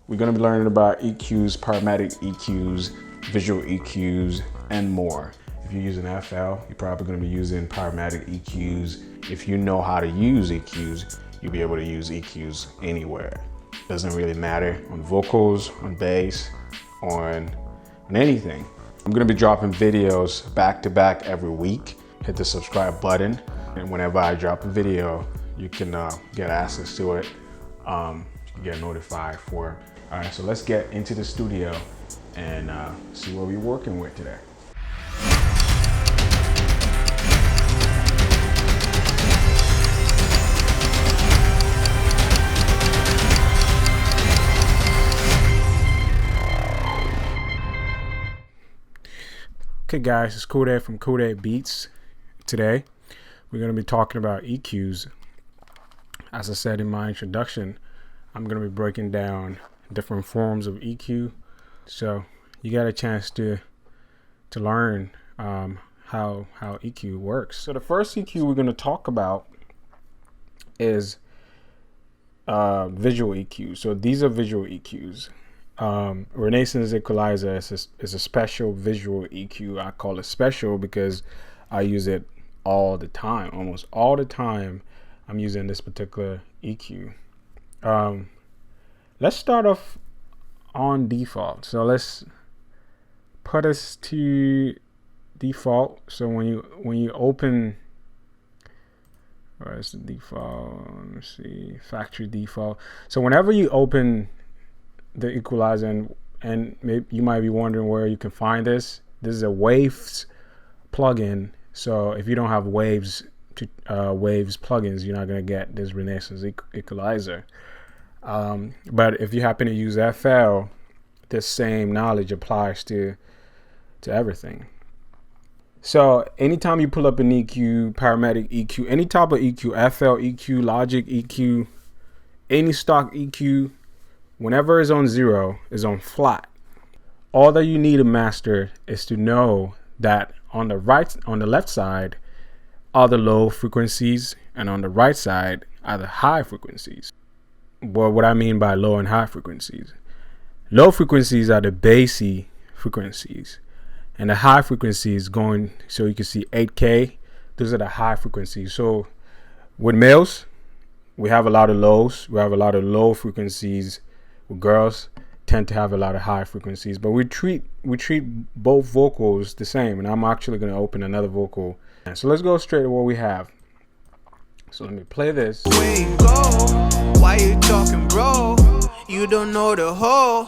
We're going to be learning about EQs, parametric EQs, visual EQs, and more. If you're using FL, you're probably going to be using parametric EQs. If you know how to use EQs, you'll be able to use EQs anywhere. Doesn't really matter on vocals, on bass, on anything. I'm going to be dropping videos back to back every week. Hit the subscribe button, and whenever I drop a video, you can get access to it. You can get notified for it. All right, so let's get into the studio and see what we're working with today. Okay guys, it's Culdaet from Culdaetbeats. Today, we're going to be talking about EQs. As I said in my introduction, I'm going to be breaking down different forms of EQ. So you got a chance to learn how EQ works. So the first EQ we're going to talk about is visual EQ. So these are visual EQs. Renaissance equalizer is a special visual EQ. I call it special because I use it all the time. Almost all the time I'm using this particular EQ. Let's start off on default. So let's put us to default. So when you open, where's the default? Let me see, factory default. So whenever you open the equalizer, and maybe you might be wondering where you can find this. This is a Waves plugin. So if you don't have Waves plugins, you're not going to get this Renaissance equalizer. But if you happen to use FL, this same knowledge applies to everything. So anytime you pull up an EQ, parametric EQ, any type of EQ, FL EQ, Logic EQ, any stock EQ, whenever it's on 0, it's on flat. All that you need to master is to know that on the left side are the low frequencies, and on the right side are the high frequencies. Well, what I mean by low and high frequencies. Low frequencies are the bassy frequencies, and the high frequencies going, so you can see 8K, those are the high frequencies. So with males, we have a lot of lows, we have a lot of low frequencies. With girls, tend to have a lot of high frequencies, but we treat both vocals the same. And I'm actually going to open another vocal. So let's go straight to what we have. So let me play this. Where you go? Why you talking, bro? You don't know the whole.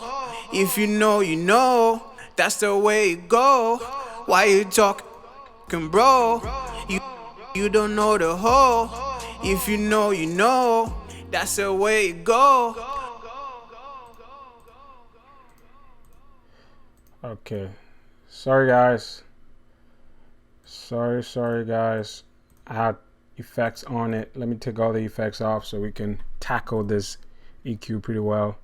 If you know, you know. That's the way it go. Why you talking, bro? You don't know the whole. If you know, you know. That's the way it go. Okay, sorry guys. Sorry guys. I had effects on it. Let me take all the effects off so we can tackle this EQ pretty well.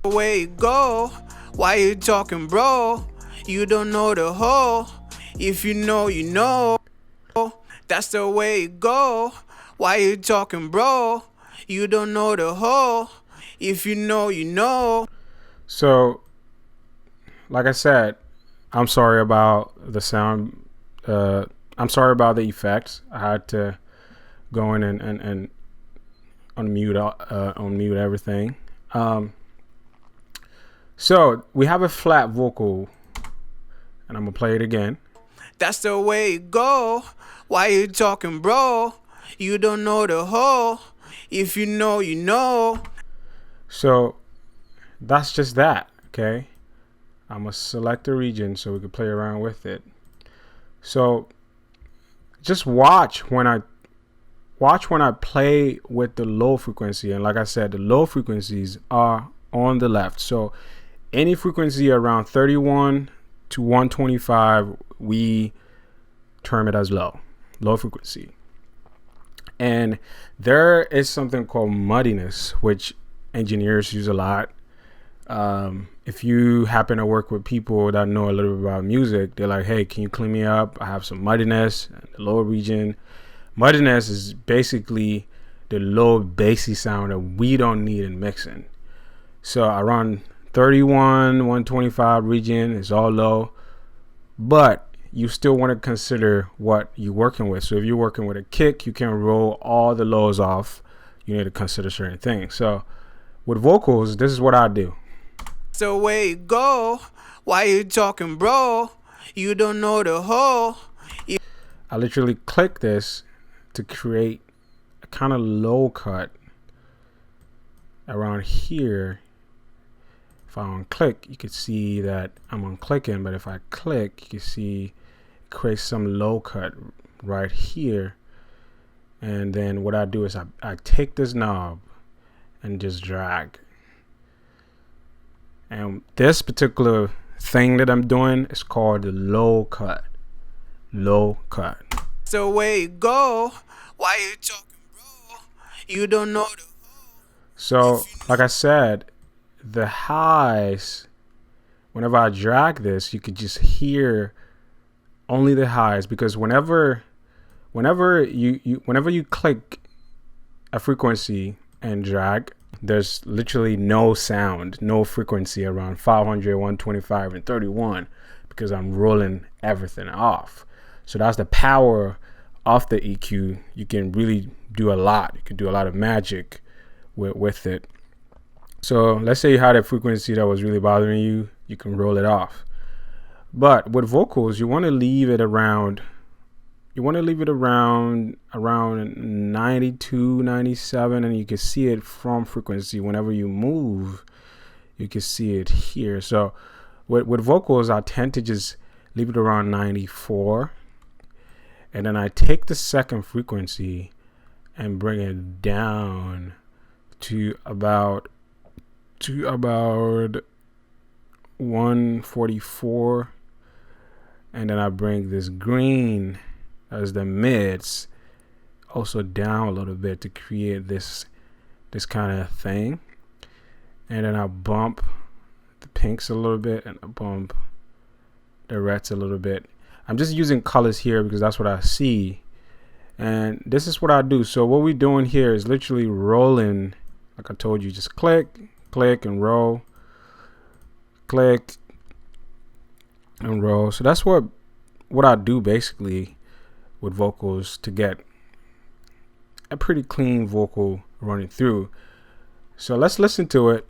The way it go. Why you talking, bro? You don't know the whole. If you know, you know. That's the way it go. Why you talking, bro? You don't know the whole. If you know, you know. So like I said, I'm sorry about the sound. I'm sorry about the effects. I had to go in and unmute everything. So we have a flat vocal, and I'm gonna play it again. That's the way it go. Why you talking, bro? You don't know the whole. If you know, you know. So that's just that, okay? I'm gonna select a region so we can play around with it. So just watch when I play with the low frequency, and like I said, the low frequencies are on the left. So any frequency around 31 to 125, we term it as low frequency. And there is something called muddiness, which engineers use a lot. If you happen to work with people that know a little bit about music, they're like, hey, can you clean me up? I have some muddiness in the lower region. Muddiness is basically the low bassy sound that we don't need in mixing. So around 31, 125 region is all low, but you still want to consider what you're working with. So if you're working with a kick, you can roll all the lows off. You need to consider certain things. So with vocals, this is what I do. So where you go? Why you talking, bro? You don't know the whole. I literally click this to create a kind of low cut around here. If I unclick, you can see that I'm unclicking, but if I click, you can see it creates some low cut right here. And then what I do is I take this knob and just drag. And this particular thing that I'm doing is called the low cut. Low cut. So where you go? Why you talking, bro? You don't know the. So like I said, the highs, whenever I drag this, you could just hear only the highs, because whenever you click a frequency and drag, there's literally no sound, no frequency around 500, 125, and 31, because I'm rolling everything off. So that's the power of the EQ. You can really do a lot. You can do a lot of magic with it. So let's say you had a frequency that was really bothering you, you can roll it off. But with vocals, you want to leave it around, around 92, 97, and you can see it from frequency. Whenever you move, you can see it here. So with vocals, I tend to just leave it around 94, and then I take the second frequency and bring it down to about 144, and then I bring this green as the mids also down a little bit to create this kind of thing, and then I bump the pinks a little bit and I bump the reds a little bit. I'm just using colors here because that's what I see, and this is what I do. So what we're doing here is literally rolling, like I told you, just click and roll, click and roll. So that's what I do basically with vocals to get a pretty clean vocal running through. So let's listen to it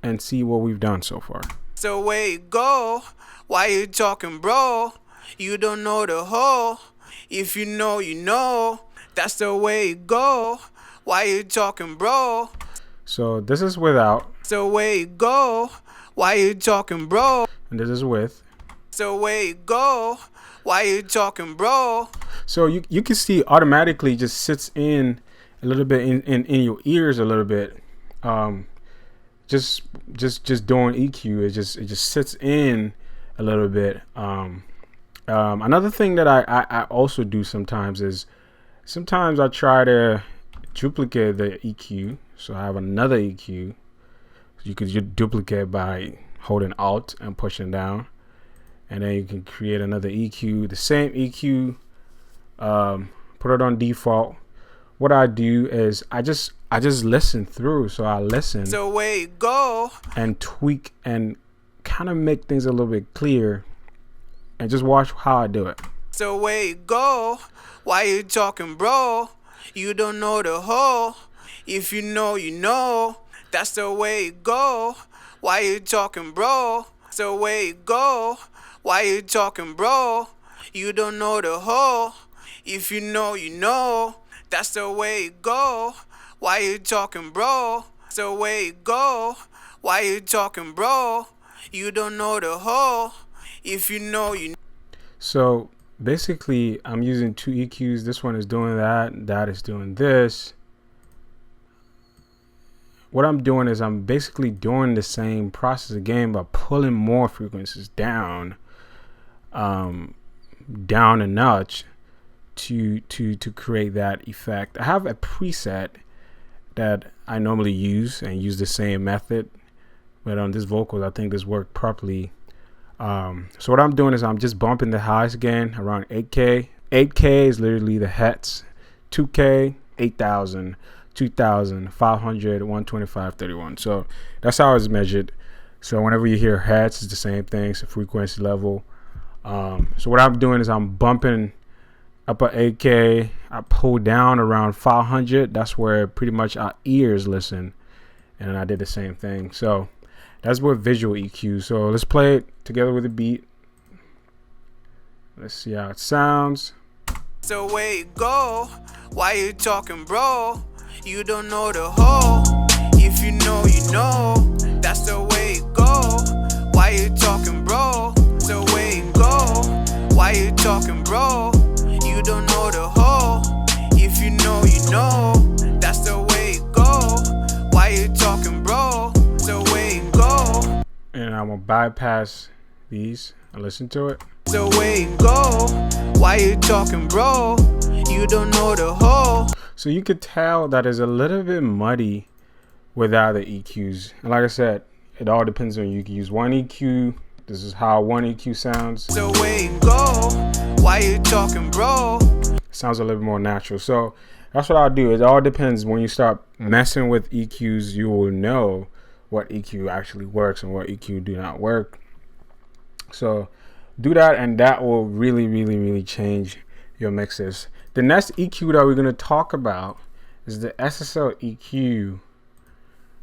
and see what we've done so far. So where you go? Why you talking, bro? You don't know the whole. If you know, you know. That's the way you go. Why you talking, bro? So this is without. So where you go? Why you talking, bro? And this is with. So where you go? Why you talking, bro? So you can see automatically just sits in a little bit in your ears a little bit. Just doing EQ, it just sits in a little bit. Another thing that I also do sometimes is I try to duplicate the EQ. So I have another EQ. You could just duplicate by holding Alt and pushing down, and then you can create another EQ, the same EQ, put it on default. What I do is I just listen through. So I listen. So where you go? And tweak and kind of make things a little bit clear, and just watch how I do it. So where you go? Why you talking, bro? You don't know the whole. If you know, you know. That's the way you go. Why you talking, bro? So where you go? Why you talking, bro? You don't know the whole. If you know, you know. That's the way you go. Why you talking, bro? So where you go? Why you talking, bro? You don't know the whole. If you know, you know. So basically, I'm using two EQs. This one is doing that is doing this. What I'm doing is I'm basically doing the same process again, but pulling more frequencies down a notch to create that effect. I have a preset that I normally use and use the same method, but on this vocals, I think this worked properly. So what I'm doing is I'm just bumping the highs again around 8K. 8K is literally the hertz. 2K, 8,000. 2500, 125, 31. So that's how it's measured. So whenever you hear hertz, it's the same thing. It's a frequency level. So what I'm doing is I'm bumping up at 8K. I pull down around 500. That's where pretty much our ears listen. And I did the same thing. So that's with visual EQ. So let's play it together with the beat. Let's see how it sounds. That's the way it go. Why you talking, bro? You don't know the whole. If you know, you know. That's the way it go. Why you talking, bro? That's the way it go. Why you talking, bro? You don't know the whole. If you know, you know. That's the way it go. Why you talking, bro? That's the way it go. And I'm gonna bypass these and listen to it. The way it go. Why you talking, bro? You don't know the whole. So you could tell that it's a little bit muddy without the EQs. And like I said, it all depends on you can use one EQ. This is how one EQ sounds. The way it go. Why you talking, bro? It sounds a little more natural. So that's what I'll do. It all depends. When you start messing with EQs, you will know what EQ actually works and what EQ do not work. So do that, and that will really change your mixes. The next EQ that we're going to talk about is the SSL EQ,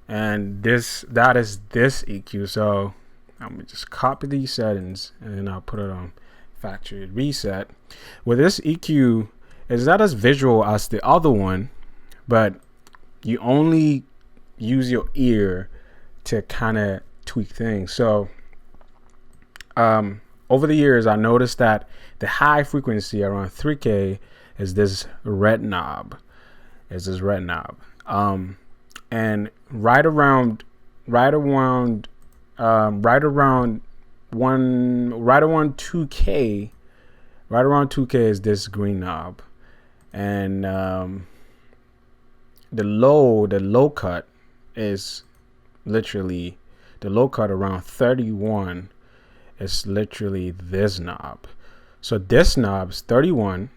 and that is this EQ. So I'm gonna just copy these settings and then I'll put it on factory reset. With this EQ, it's not as visual as the other one, but you only use your ear to kind of tweak things. So over the years, I noticed that the high frequency around 3K is this red knob. And right around 2K is this green knob. And the low cut is literally, the low cut around 31 is literally this knob. So this knob's 31.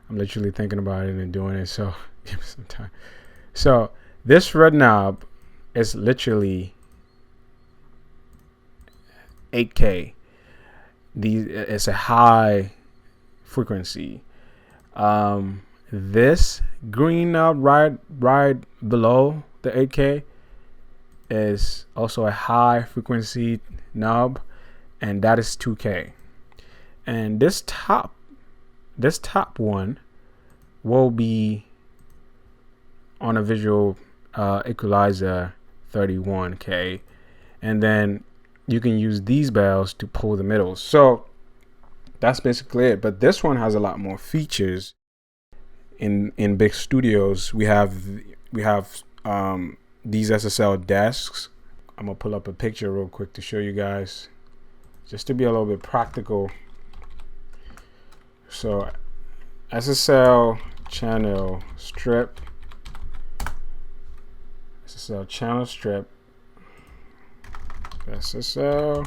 I'm literally thinking about it and doing it, so give me some time. So this red knob is literally 8K. It's a high frequency. This green knob right below the 8K is also a high frequency knob, and that is 2K. And this top one will be on a visual equalizer 31K, and then you can use these bells to pull the middles. So that's basically it. But this one has a lot more features. In big studios, we have these SSL desks. I'm gonna pull up a picture real quick to show you guys, just to be a little bit practical. So SSL channel strip, SSL channel strip, SSL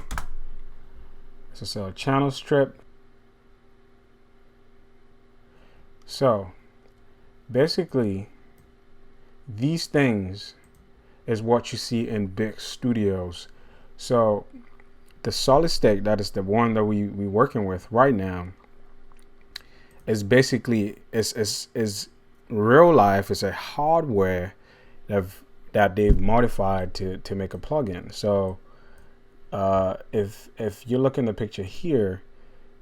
channel strip. So basically, these things is what you see in big studios. So the solid state, that is the one that we working with right now, is basically is real life. It's a hardware that they've modified to make a plugin. So if you look in the picture here,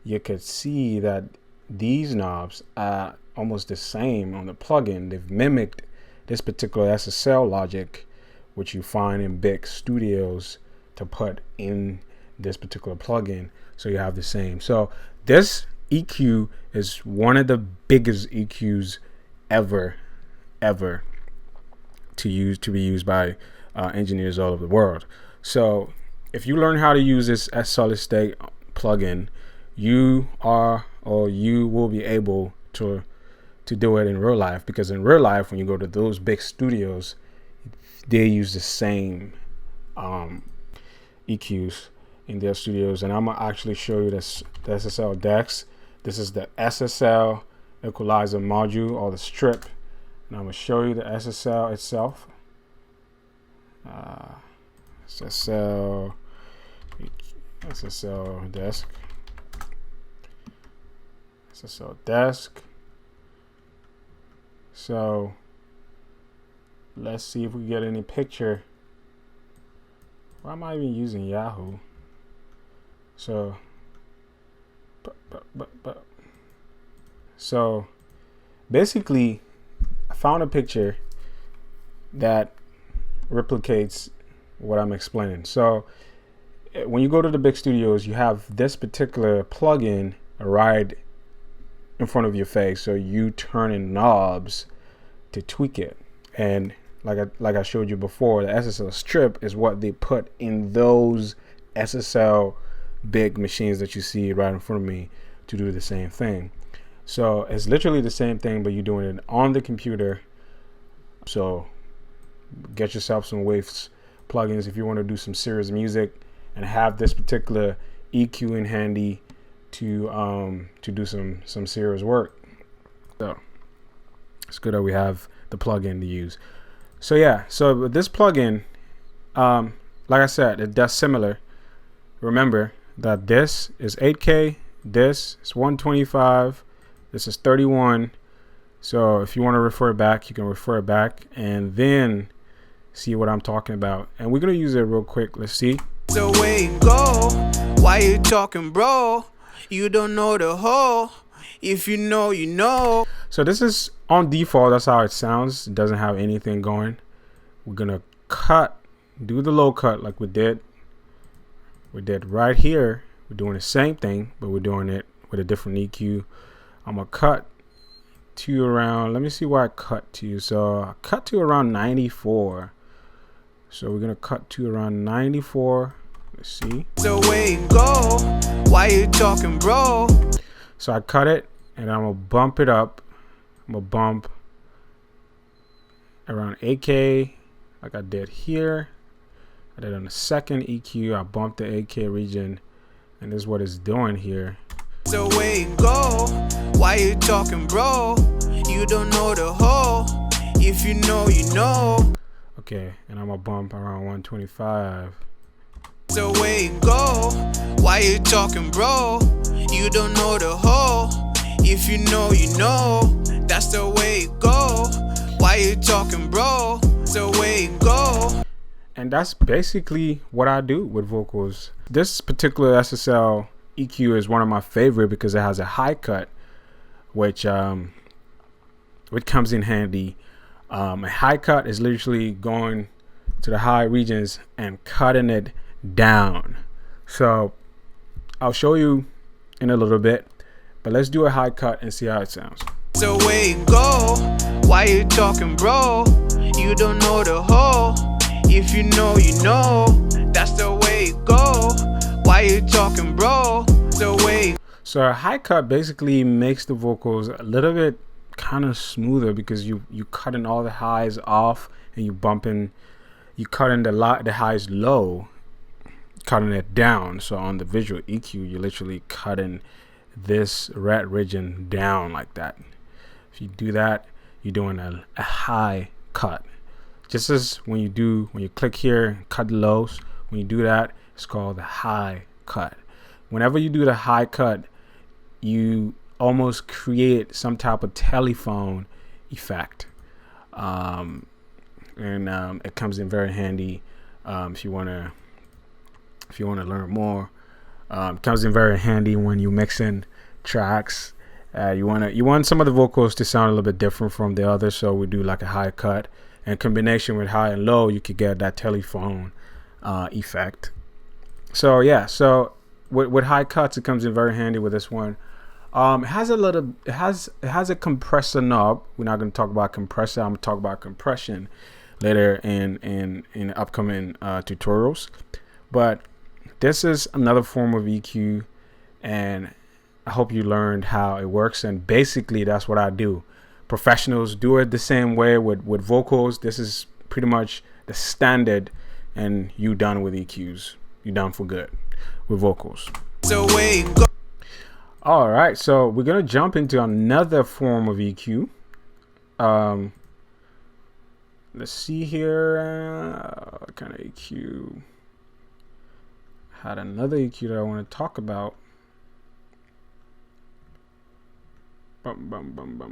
you could see that these knobs are almost the same on the plugin. They've mimicked this particular SSL logic, which you find in big studios, to put in this particular plugin, so you have the same. So this EQ is one of the biggest EQs ever to be used by engineers all over the world. So if you learn how to use this as solid state plugin, you will be able to do it in real life, because in real life, when you go to those big studios, they use the same EQs in their studios. And I'm gonna actually show you this, the SSL decks. This is the SSL equalizer module, or the strip, and I'm gonna show you the SSL itself. SSL desk. SSL desk. So let's see if we get any picture. Why am I even using Yahoo? So, so basically, I found a picture that replicates what I'm explaining. So when you go to the big studios, you have this particular plugin right in front of your face, so you turning knobs to tweak it. And like I showed you before, the SSL strip is what they put in those SSL big machines that you see right in front of me to do the same thing. So it's literally the same thing, but you're doing it on the computer. So get yourself some Waves plugins if you want to do some serious music and have this particular EQ in handy to do some serious work. So it's good that we have the plugin to use. So yeah, so with this plugin, like I said, it does similar. Remember that this is 8K, this is 125, this is 31. So if you want to refer back, you can refer back and then see what I'm talking about. And we're gonna use it real quick. Let's see. The way it go, why you talking, bro? You don't know the whole. If you know, you know. So this is on default. That's how it sounds. It doesn't have anything going. We're gonna do the low cut like we did right here. We're doing the same thing, but we're doing it with a different EQ. I'm gonna cut to around, let me see where I cut to. So I cut to around 94. So we're gonna cut to around 94. Let's see. The way it go, why you talking, bro? So I cut it and I'm gonna bump it up. I'm gonna bump around 8K like I did here. I did on the second EQ. I bumped the 8K region, and this is what it's doing here. The way it go, why you talking, bro? You don't know the whole. If you know, you know. Okay, and I'm gonna bump around 125. The way it go, why you talking, bro? You don't know the whole. If you know, you know. That's the way it go. Why you talking, bro? The way it go. And that's basically what I do with vocals. This particular SSL EQ is one of my favorite because it has a high cut, which comes in handy. A high cut is literally going to the high regions and cutting it down. So I'll show you in a little bit, but let's do a high cut and see how it sounds. The way it go, why you talking, bro? You don't know the whole. If you know, you know. That's the way it go. Why you talking, bro? The way. So a high cut basically makes the vocals a little bit kind of smoother because you cutting all the highs off and you cutting the highs low, cutting it down. So on the visual EQ, you're literally cutting this red region down like that. If you do that, you're doing a high cut. Just as when you click here and cut the lows, when you do that, it's called the high cut. Whenever you do the high cut, you almost create some type of telephone effect. It comes in very handy if you want to learn more. It comes in very handy when you mix in tracks. You want some of the vocals to sound a little bit different from the others, so we do like a high cut. In combination with high and low, you could get that telephone effect. So yeah, so with high cuts, it comes in very handy with this one. It has a compressor knob. We're not going to talk about compressor. I'm going to talk about compression later in upcoming tutorials. But this is another form of EQ, and I hope you learned how it works. And basically, that's what I do. Professionals do it the same way with vocals. This is pretty much the standard, and you done with EQs. You done for good with vocals. The way it go. All right, so we're gonna jump into another form of EQ. let's see here. What kind of EQ? Had another EQ that I want to talk about.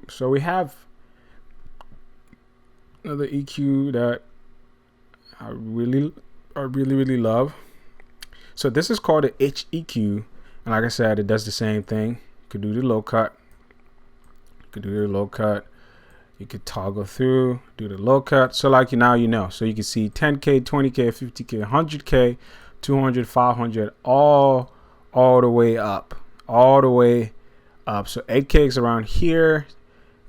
So we have another EQ that I really love. So this is called the HEQ, and like I said, it does the same thing. You could do the low cut. You could do the low cut. You could toggle through, do the low cut. So like now you know. So you can see 10K, 20K, 50K, 100K, 200, 500, all the way up, all the way up. So 8K is around here,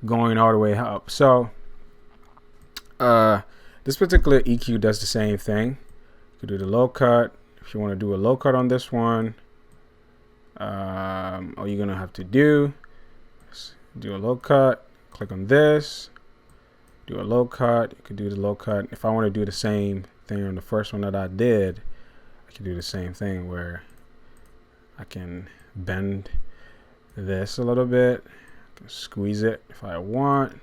going all the way up. So this particular EQ does the same thing. You can do the low cut. If you want to do a low cut on this one, all you're gonna have to do is do a low cut. Click on this, do a low cut. You can do the low cut. If I want to do the same thing on the first one that I did, I can do the same thing where I can bend this a little bit, I can squeeze it if I want.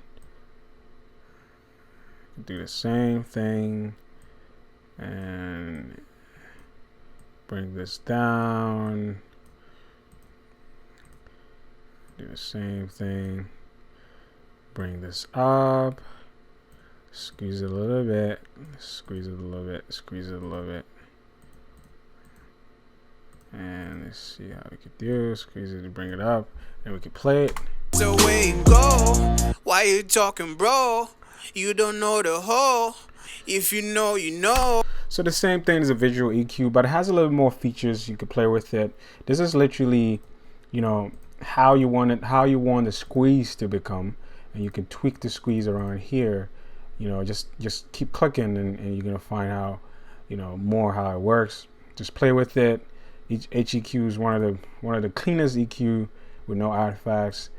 Do the same thing and bring this down. Do the same thing. Bring this up. Squeeze it a little bit. Squeeze it a little bit. Squeeze it a little bit. And let's see how we could do. Squeeze it to bring it up. And we can play it. So way go. Why you talking, bro? You don't know the whole. If you know, you know. So the same thing as a visual EQ, but it has a little more features. You can play with it. This is literally, you know, how you want the squeeze to become, and you can tweak the squeeze around here. You know, just keep clicking, and you're gonna find out, you know, more how it works. Just play with it. Each HEQ is one of the cleanest EQ with no artifacts.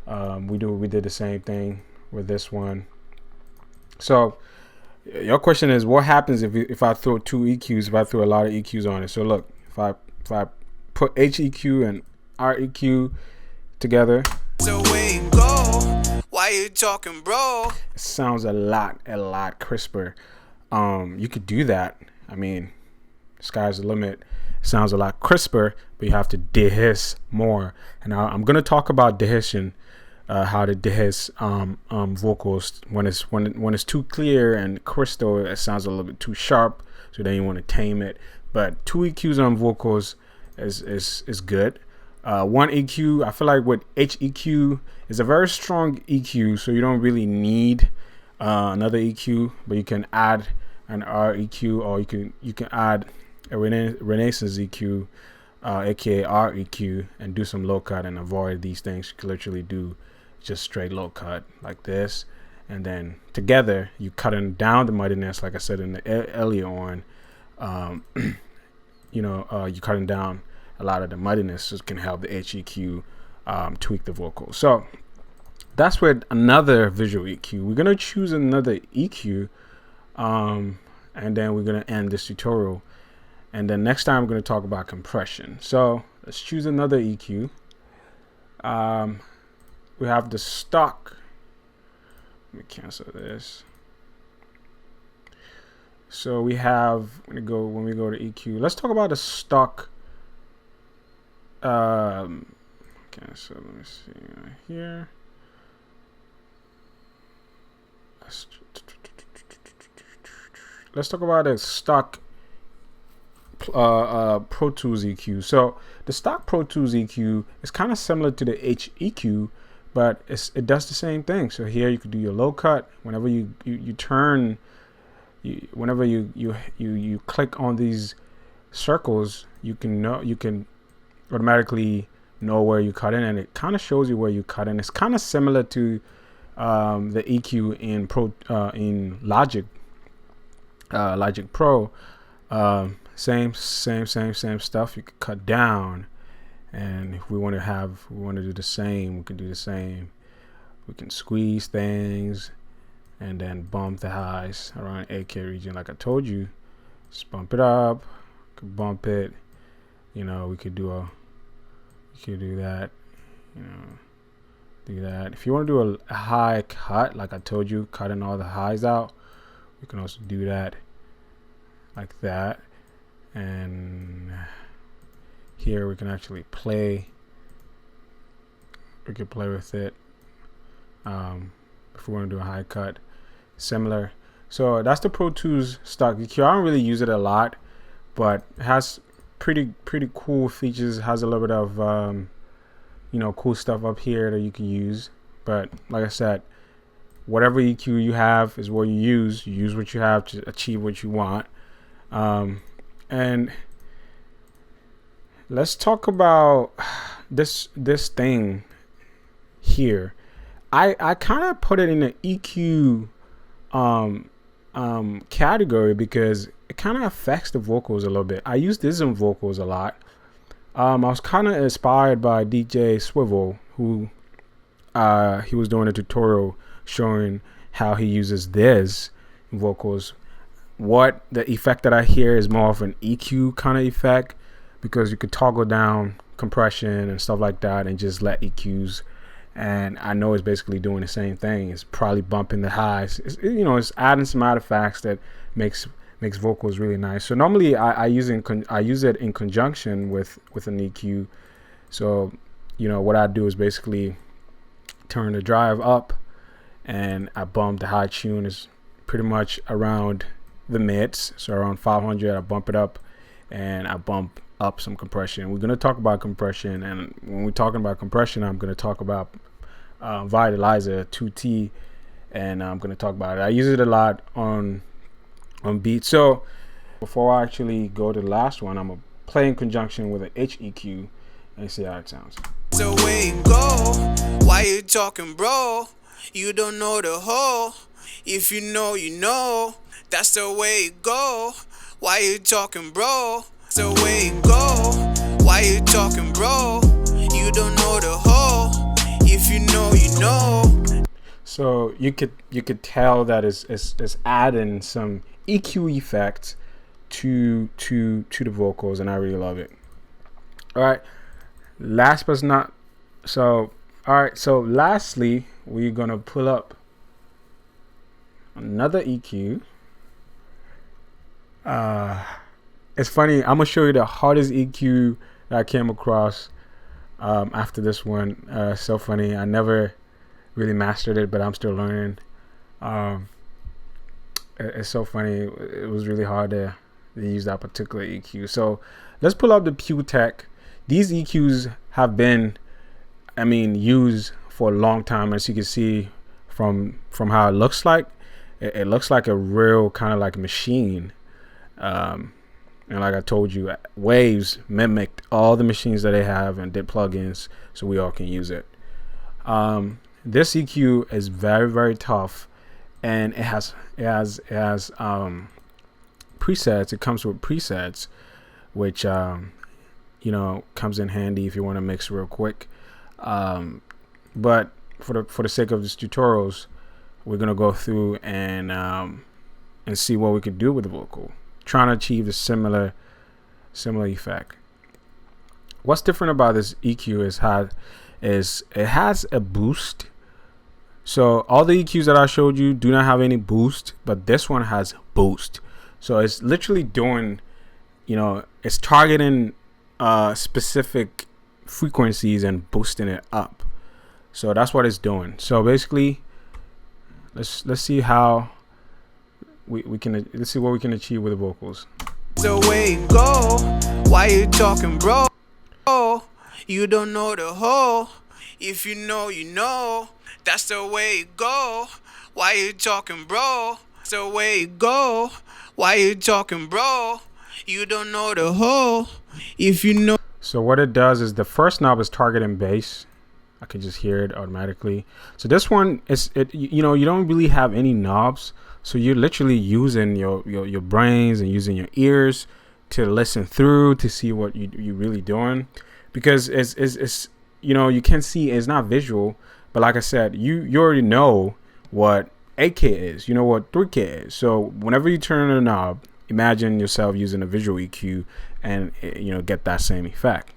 We did the same thing with this one. So your question is, what happens if I throw two EQs, if I throw a lot of EQs on it? So look, if I put HEQ and REQ together, so way go. Why you talking, bro? It sounds a lot crisper. You could do that. I mean, sky's the limit. It sounds a lot crisper, but you have to dehiss more. And I'm gonna talk about dehission, how to dehiss vocals when it's too clear and crystal. It sounds a little bit too sharp, so then you want to tame it. But two EQs on vocals is good. One EQ, I feel like with HEQ is a very strong EQ, so you don't really need another EQ, but you can add an REQ, or you can add a Renaissance EQ, aka REQ, and do some low cut and avoid these things. You can literally do just straight low cut like this, and then together you cutting down the muddiness, like I said in the earlier on. You cutting down a lot of the muddiness, so it can help the HEQ tweak the vocal. So that's with another visual EQ. We're gonna choose another EQ, and then we're gonna end this tutorial. And then next time we're gonna talk about compression. So let's choose another EQ. We have the stock. Let me cancel this. So we have when we go to EQ. Let's talk about the stock. Okay, so let me see right here. Let's talk about the stock Pro Tools EQ. So the stock Pro Tools EQ is kind of similar to the HEQ, but it does the same thing. So here you could do your low cut whenever you turn. Whenever you click on these circles, you can automatically know where you cut in, and it kind of shows you where you cut in. It's kind of similar to the EQ in Logic Pro. Same stuff. You can cut down, and if we want to do the same, we can do the same. We can squeeze things and then bump the highs around 8K region, like I told you. Just bump it up, could bump it. You know, we could do that. You know, do that. If you want to do a high cut, like I told you, cutting all the highs out, You can also do that like that, and here we can actually play. We could play with it if we want to do a high cut, similar. So that's the Pro Tools Stock EQ. I don't really use it a lot, but it has pretty cool features. It has a little bit of you know, cool stuff up here that you can use. But like I said, whatever EQ you have is what you use. You use what you have to achieve what you want. And let's talk about this thing here. I kind of put it in the EQ category because it kind of affects the vocals a little bit. I use this in vocals a lot. I was kind of inspired by DJ Swivel, who he was doing a tutorial showing how he uses this in vocals. What the effect that I hear is more of an EQ kind of effect, because you could toggle down compression and stuff like that and just let EQs. And I know it's basically doing the same thing. It's probably bumping the highs. You know, it's adding some artifacts that makes vocals really nice. So normally I use it in conjunction with an EQ. So, you know, what I do is basically turn the drive up, and I bump the high tune is pretty much around the mids, so around 500. I bump it up, and I bump up some compression. We're going to talk about compression, and when we're talking about compression, I'm going to talk about Vitalizer 2T, and I'm going to talk about it. I use it a lot on beats. So before I actually go to the last one, I'm going to play in conjunction with an HEQ and see how it sounds. So way you go, why you talking, bro? You don't know the whole. If you know, you know. That's the way you go. Why you talking, bro? So way you go, why you talking, bro? You don't know the whole. If you know, you know. So you could tell that it's adding some EQ effect to the vocals, and I really love it. All right, last but not so. All right, so lastly, we're gonna pull up another EQ. It's funny. I'm gonna show you the hardest EQ that I came across after this one. So funny. I never really mastered it, but I'm still learning. It's so funny. It was really hard to use that particular EQ. So let's pull up the Puig. These EQs have been, I mean, used for a long time. As you can see from how it looks like, it looks like a real kind of like machine. And like I told you, Waves mimicked all the machines that they have and did plugins so we all can use it. This EQ is very, very tough, and it has presets. It comes with presets, which you know, comes in handy if you want to mix real quick. But for the sake of this tutorials, we're gonna go through and see what we could do with the vocal, trying to achieve a similar effect. What's different about this EQ is it has a boost. So all the EQs that I showed you do not have any boost, but this one has boost. So it's literally doing, you know, it's targeting specific frequencies and boosting it up. So that's what it's doing. So basically, let's see how we can, let's see what we can achieve with the vocals. So way you go, why you talking, bro? You don't know the whole. If you know, you know. That's the way you go. Why you talking, bro? So way you go, why you talking, bro? You don't know the whole. If you know. So what it does is the first knob is targeting bass. I can just hear it automatically. So this one is, you know, you don't really have any knobs. So you're literally using your brains and using your ears to listen through to see what you're really doing, because it's you know, you can see it's not visual, but like I said, you already know what 8K is, you know what 3K is. So whenever you turn on a knob, imagine yourself using a visual EQ and, you know, get that same effect.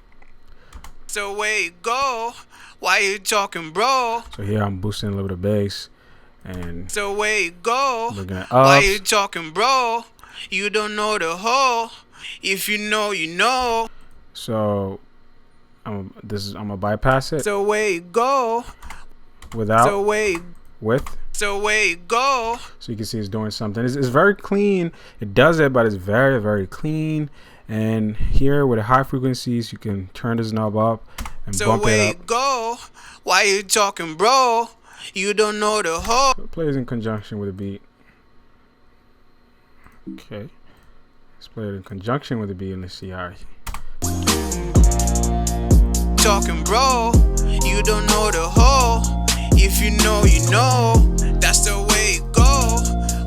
So way you go, why you talking, bro? So here I'm boosting a little bit of bass, And that's the way it go. we're gonna Why up. you talking, bro? You don't know the whole. If you know, you know. So I'm gonna bypass it That's the way it go. without The way, with. the way it go. So you can see it's doing something. It's very clean. It does it, but it's very, very clean. And here with the high frequencies, you can turn this knob up and bump it up. Go. Why you talking, bro? You don't know the whole. So it plays in conjunction with the beat. Okay. Let's play it in conjunction with the beat and let's see how. Talking, bro. You don't know the whole. If you know, you know. That's the way it go.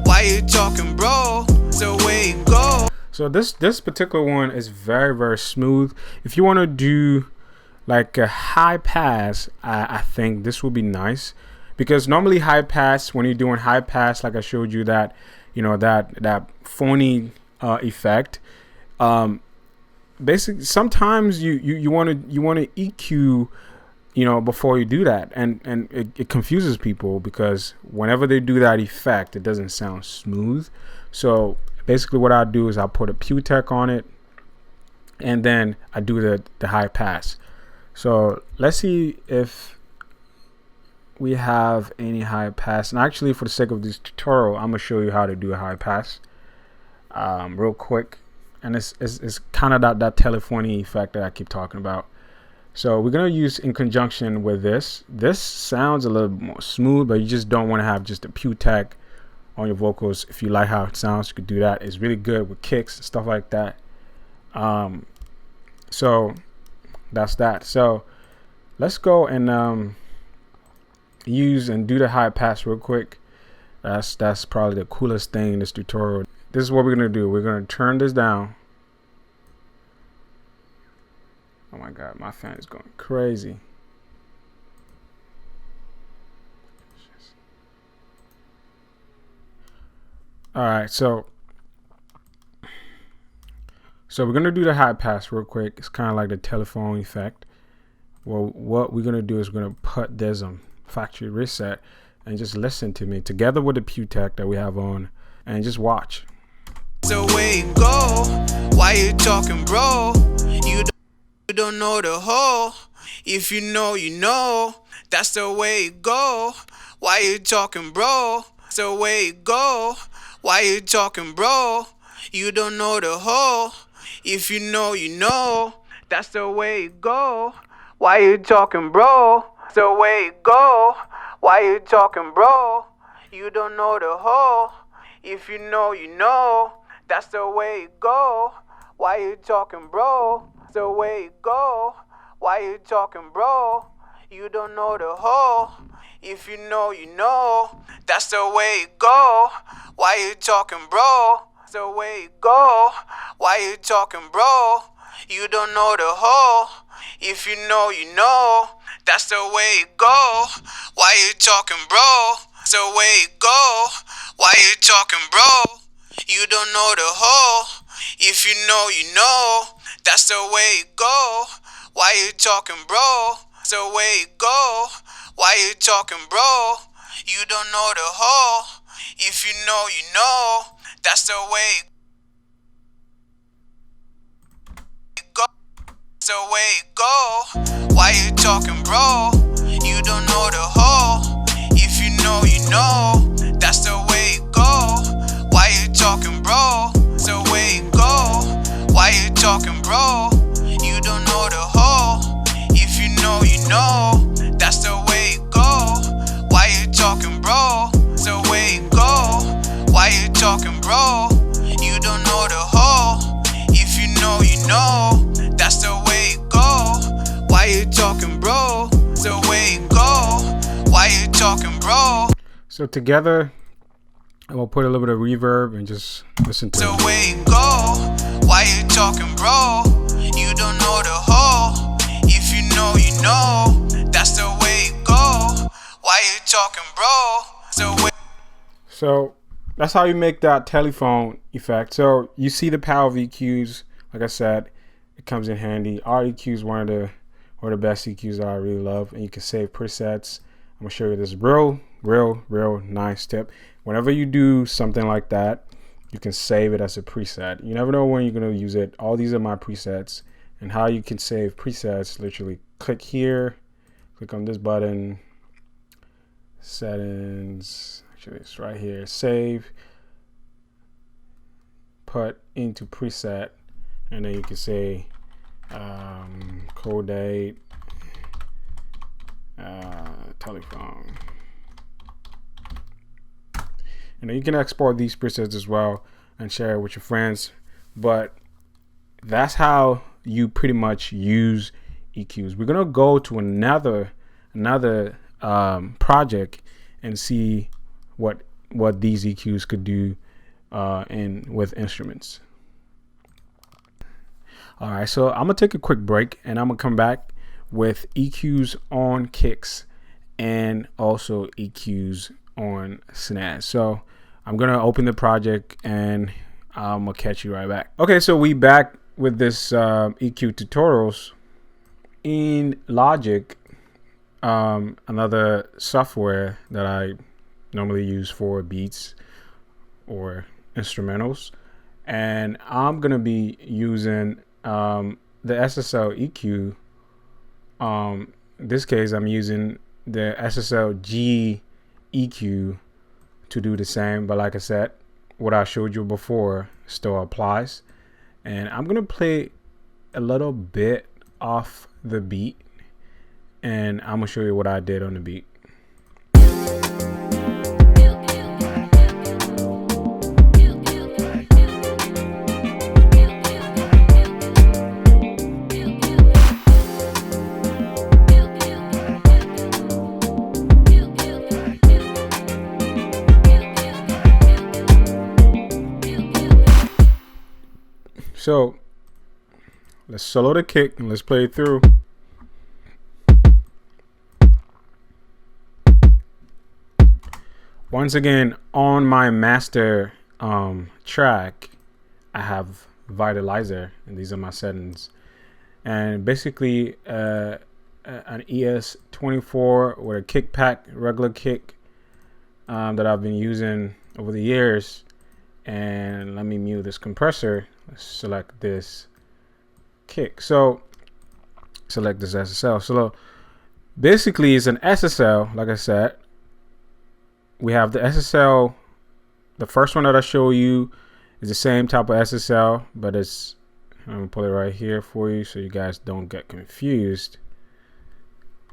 Why you talking, bro? The way it go. So this particular one is very, very smooth. If you want to do like a high pass, I think this will be nice, because normally high pass, when you're doing high pass, like I showed you that, you know, that phony effect, basically sometimes you want to EQ, you know, before you do that, and it confuses people, because whenever they do that effect, it doesn't sound smooth. So basically what I'll do is I'll put a Puig on it, and then I do the high pass. So let's see if we have any high pass. And actually, for the sake of this tutorial, I'm gonna show you how to do a high pass real quick. And it's kind of that telephony effect that I keep talking about. So we're gonna use in conjunction with this. This sounds a little more smooth, but you just don't want to have just a Puig on your vocals. If you like how it sounds, you could do that. It's really good with kicks and stuff like that. So that's that. So let's go and use and do the high pass real quick. That's probably the coolest thing in this tutorial. This is what we're gonna do. We're gonna turn this down. Oh my god, my fan is going crazy. All right, so we're gonna do the high pass real quick. It's kind of like the telephone effect. Well, what we're gonna do is we're gonna put this on factory reset and just listen to me together with the Puig that we have on, and just watch. The way it go. Why you talking, bro? You don't know the whole. If you know, you know. That's the way it go. Why you talking, bro? The way it go. Why you talking, bro? You don't know the whole. If you know, you know. That's the way it go. Why you talking, bro? The way it go. Why you talking, bro? You don't know the whole. If you know, you know. That's the way it go. Why you talking, bro? The way it go. Why you talking, bro? You don't know the whole. If you know, you know. That's the way it go. Why you talking, bro? The way it go. Why you talking, bro? You don't know the whole. If you know, you know. That's the way it go. Why you talking, bro? The way it go. Why you talking, bro? You don't know the whole. If you know, you know. That's the way it go. Why you talking, bro? The way it go. Why you talking, bro? You don't know the whole. If you know, you know. That's the way it go. The way it go. Why you talking, bro? You don't know the whole. If you know, you know. That's the way it go. Why you talking, bro? The way it go. Why you talking, bro? You don't know the whole. If you know, you know. That's the way it go. Why you talking, bro? The way it go. Why you talking, bro? You don't know the whole. If you know, you know. That's the way it go. Why you talking, bro? The way it go. Why you talking, bro? So together, I'm gonna put a little bit of reverb and just listen to the it. way it go. Why you talking, bro? You don't know the whole. If you know, you know. That's the way it go. Why you talking, bro? The way. So that's how you make that telephone effect. So you see the power of EQs. Like I said, it comes in handy. Our EQ is one of the best EQs that I really love, and you can save presets. I'm gonna show you this real real nice tip. Whenever you do something like that, you can save it as a preset. You never know when you're going to use it. All these are my presets, and how you can save presets, literally click here, click on this button, settings, actually it's right here, save, put into preset, and then you can say Culdaetbeats telephone, and then you can export these presets as well and share it with your friends. But that's how you pretty much use EQs. We're gonna go to another project and see what these EQs could do with instruments. All right, so I'm gonna take a quick break, and I'm gonna come back with EQs on kicks and also EQs on snares. So I'm gonna open the project and I'm gonna catch you right back. Okay, so we back with this EQ tutorials in Logic, another software that I normally use for beats or instrumentals, and I'm gonna be using the SSL EQ. In this case, I'm using the SSL EQ to do the same, but like I said, what I showed you before still applies. And I'm gonna play a little bit off the beat, and I'm gonna show you what I did on the beat. So let's solo the kick and let's play it through. Once again, on my master track, I have Vitalizer, and these are my settings. And basically an ES24 with a kick pack, regular kick that I've been using over the years. And let me mute this compressor. Let's select this kick. So select this SSL. So basically it's an SSL, like I said. We have the SSL, the first one that I show you is the same type of SSL, but it's, I'm gonna put it right here for you so you guys don't get confused.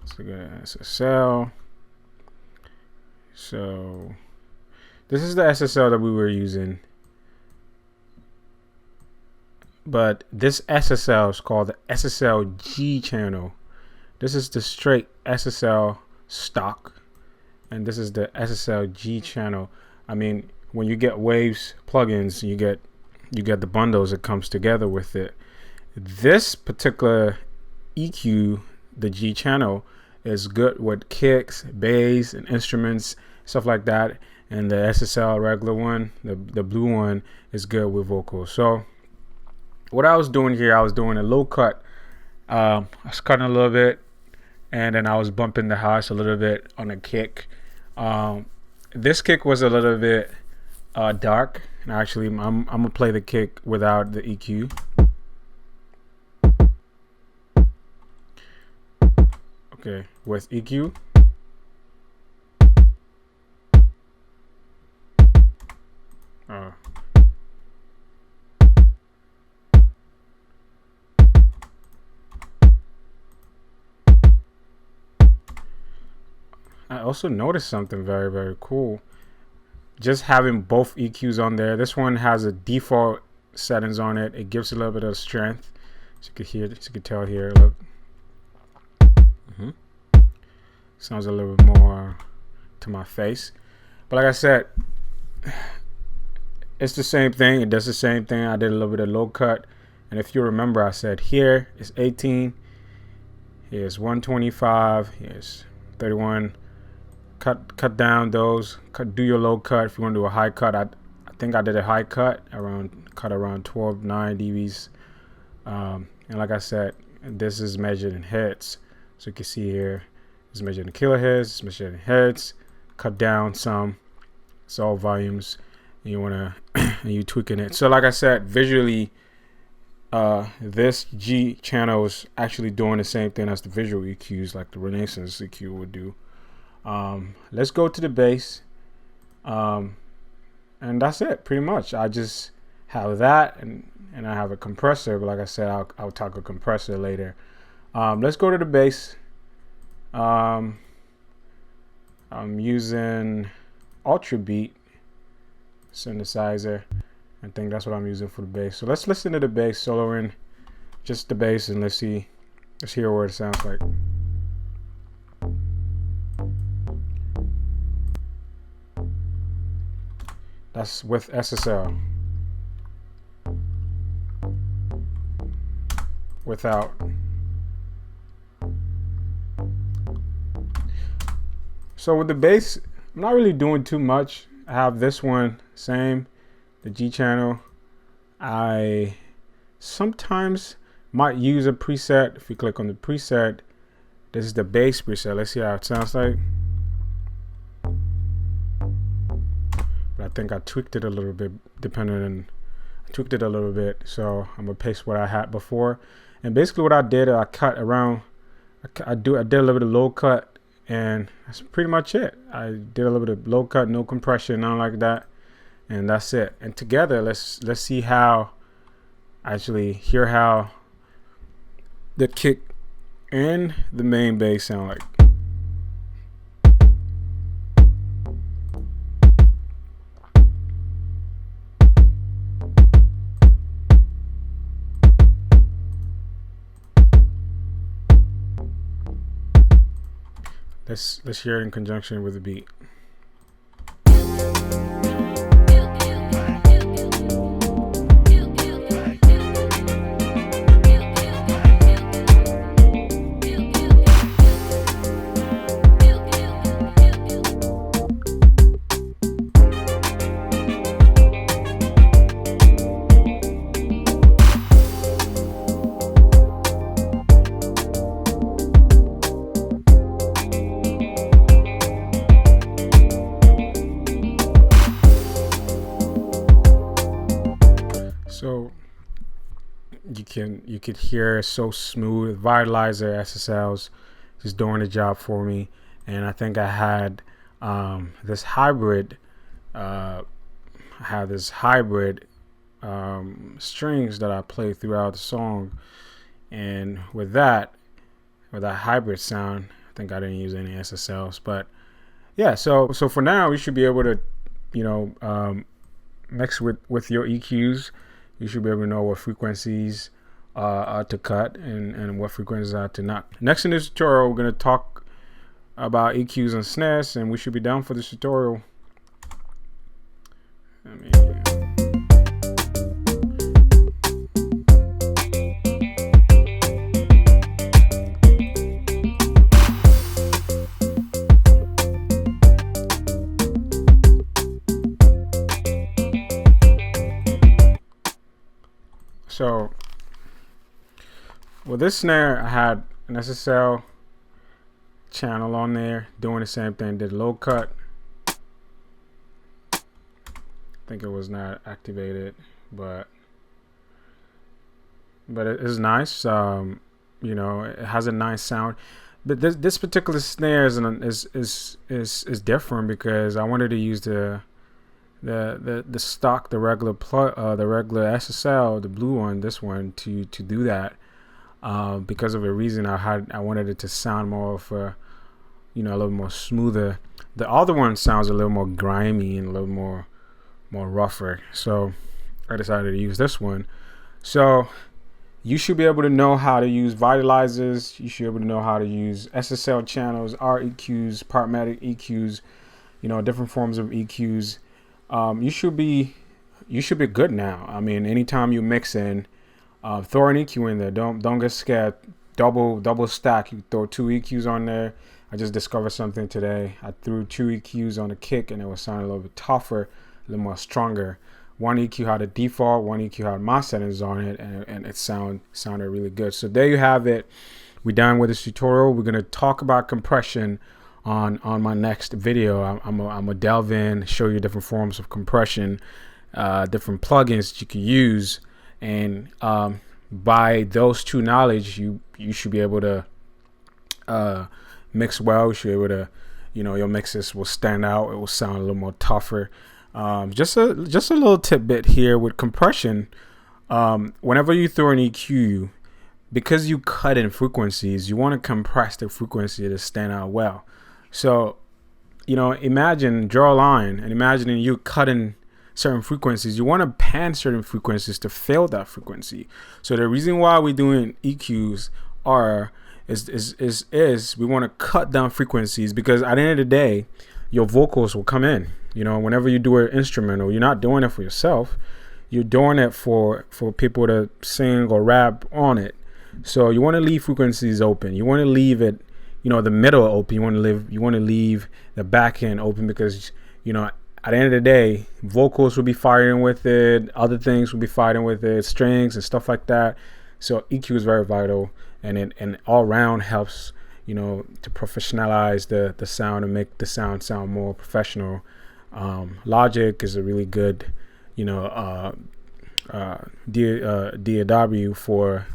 So we got SSL. So this is the SSL that we were using, but this SSL is called the SSL G channel. This is the straight SSL stock, and this is the SSL G channel. I mean, when you get Waves plugins, you get the bundles that comes together with it. This particular EQ, the G channel, is good with kicks, bass, and instruments, stuff like that. And the SSL regular one, the blue one, is good with vocals. So what I was doing here, I was doing a low cut. I was cutting a little bit, and then I was bumping the highs a little bit on the kick. This kick was a little bit dark. And actually, I'm gonna play the kick without the EQ. Okay, with EQ. I also noticed something very, very cool. Just having both EQs on there. This one has a default settings on it. It gives a little bit of strength. As you can hear, as you can tell here, look. Sounds a little bit more to my face. But like I said, it's the same thing. It does the same thing. I did a little bit of low cut. And if you remember, I said here is 18. Here's 125. Here's 31. Cut down those. Do your low cut. If you want to do a high cut, I think I did a high cut around 12.9 dBs. And like I said, this is measured in hertz. So you can see here, it's measured in kilohertz, it's measured in hertz. cut down some. It's all volumes. And you wanna and you tweaking it. So like I said, visually, this G channel is actually doing the same thing as the visual EQs, like the Renaissance EQ would do. Let's go to the bass, and that's it pretty much. I just have that, and I have a compressor, but like I said, I'll talk a compressor later. Let's go to the bass. I'm using Ultrabeat synthesizer. I think that's what I'm using for the bass. So let's listen to the bass, soloing just the bass, and let's hear what it sounds like. That's with SSL. Without. So with the bass, I'm not really doing too much. I have this one, same, the G channel. I sometimes might use a preset. If you click on the preset, this is the bass preset. Let's see how it sounds like. But I think I tweaked it a little bit, I tweaked it a little bit. So I'm gonna paste what I had before. And basically what I did, I cut around, I did a little bit of low cut, and that's pretty much it. I did a little bit of low cut, no compression, nothing like that, and that's it. And together, let's see how, actually hear how the kick and the main bass sound like. Let's hear it in conjunction with the beat. So you could hear it's so smooth. Vitalizer SSLs just doing the job for me. And I think I had this hybrid strings that I play throughout the song, and with that hybrid sound, I think I didn't use any SSLs. But yeah, so for now we should be able to, mix with your EQs. You should be able to know what frequencies are to cut and what frequencies are to not. Next in this tutorial, we're going to talk about EQs and snares, and we should be done for this tutorial. So with this snare, I had an SSL channel on there doing the same thing. Did low cut. I think it was not activated, but it is nice. It has a nice sound. But this particular snare is different because I wanted to use the stock, the regular SSL, the blue one, this one, to do that, because of a reason. I wanted it to sound more of a little more smoother. The other one sounds a little more grimy and a little more rougher, so I decided to use this one. So you should be able to know how to use vitalizers. You should be able to know how to use SSL channels, REQs, Partmatic EQs, different forms of EQs. You should be good now. I mean, anytime you mix in, throw an EQ in there. Don't get scared. Double stack. You throw 2 EQs on there. I just discovered something today. I threw 2 EQs on the kick, and it was sounding a little bit tougher, a little more stronger. One EQ had a default, one EQ had my settings on it, and it sounded really good. So there you have it. We're done with this tutorial. We're gonna talk about compression on my next video. I'm gonna delve in, show you different forms of compression, different plugins that you can use, and by those two knowledge, you should be able to mix well. You should be able to, your mixes will stand out. It will sound a little more tougher. Just a little tidbit here with compression. Whenever you throw an EQ, because you cut in frequencies, you want to compress the frequency to stand out well. So, draw a line and imagining you cutting certain frequencies. You want to pan certain frequencies to fill that frequency. So the reason why we're doing EQs is we want to cut down frequencies, because at the end of the day, your vocals will come in. Whenever you do an instrumental, you're not doing it for yourself. You're doing it for people to sing or rap on it. So you want to leave frequencies open. You want to leave it, the middle open. You want to leave the back end open, because at the end of the day, vocals will be firing with it. Other things will be firing with it, strings and stuff like that. So EQ is very vital, and it all around helps, to professionalize the sound and make the sound more professional. Logic is a really good, DAW for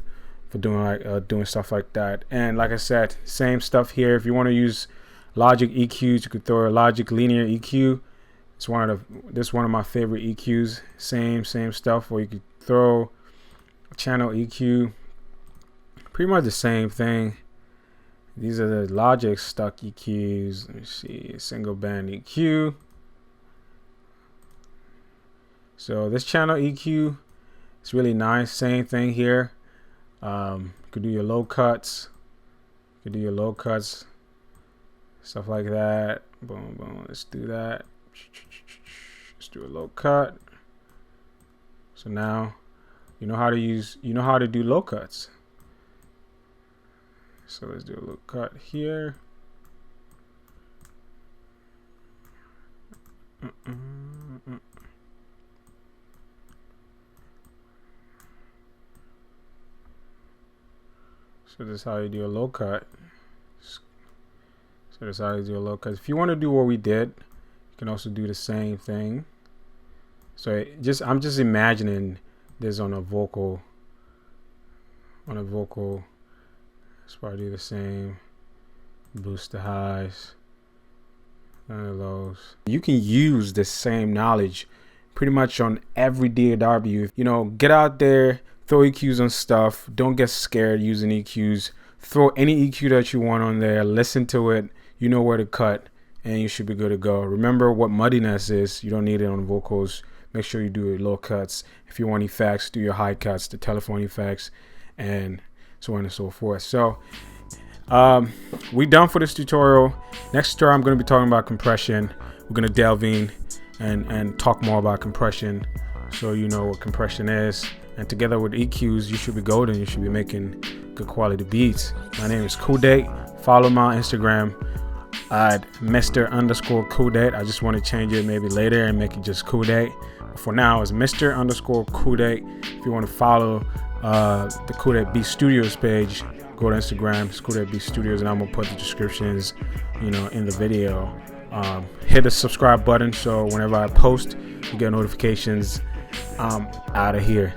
doing stuff like that. And like I said, same stuff here. If you want to use Logic EQs, you could throw a Logic linear EQ. It's one of my favorite EQs. Same stuff. Or you could throw Channel EQ. Pretty much the same thing. These are the Logic Stock EQs. Let me see, single band EQ. So this Channel EQ is really nice. Same thing here. You could do your low cuts. Stuff like that. Boom, boom. Let's do that. Let's do a low cut. So now you know how to do low cuts. So let's do a low cut here. So this is how you do a low cut. If you want to do what we did, you can also do the same thing. So I'm just imagining this on a vocal. Let's probably do the same. Boost the highs and the lows. You can use the same knowledge pretty much on every DAW. Get out there, throw EQs on stuff. Don't get scared using EQs. Throw any EQ that you want on there. Listen to it. You know where to cut, and you should be good to go. Remember what muddiness is. You don't need it on vocals. Make sure you do your low cuts. If you want effects, do your high cuts, the telephone effects, and so on and so forth. So we're done for this tutorial. Next tutorial, I'm going to be talking about compression. We're going to delve in and talk more about compression, so you know what compression is. And together with EQs, you should be golden. You should be making good quality beats. My name is Culdaet. Follow my Instagram at Mr_Culdaet. I just want to change it maybe later and make it just Culdaet. For now, it's Mr_Culdaet. If you want to follow the Culdaetbeats Studios page, go to Instagram. It's Culdaetbeats Studios, and I'm gonna put the descriptions, in the video. Hit the subscribe button so whenever I post, you get notifications. I'm out of here.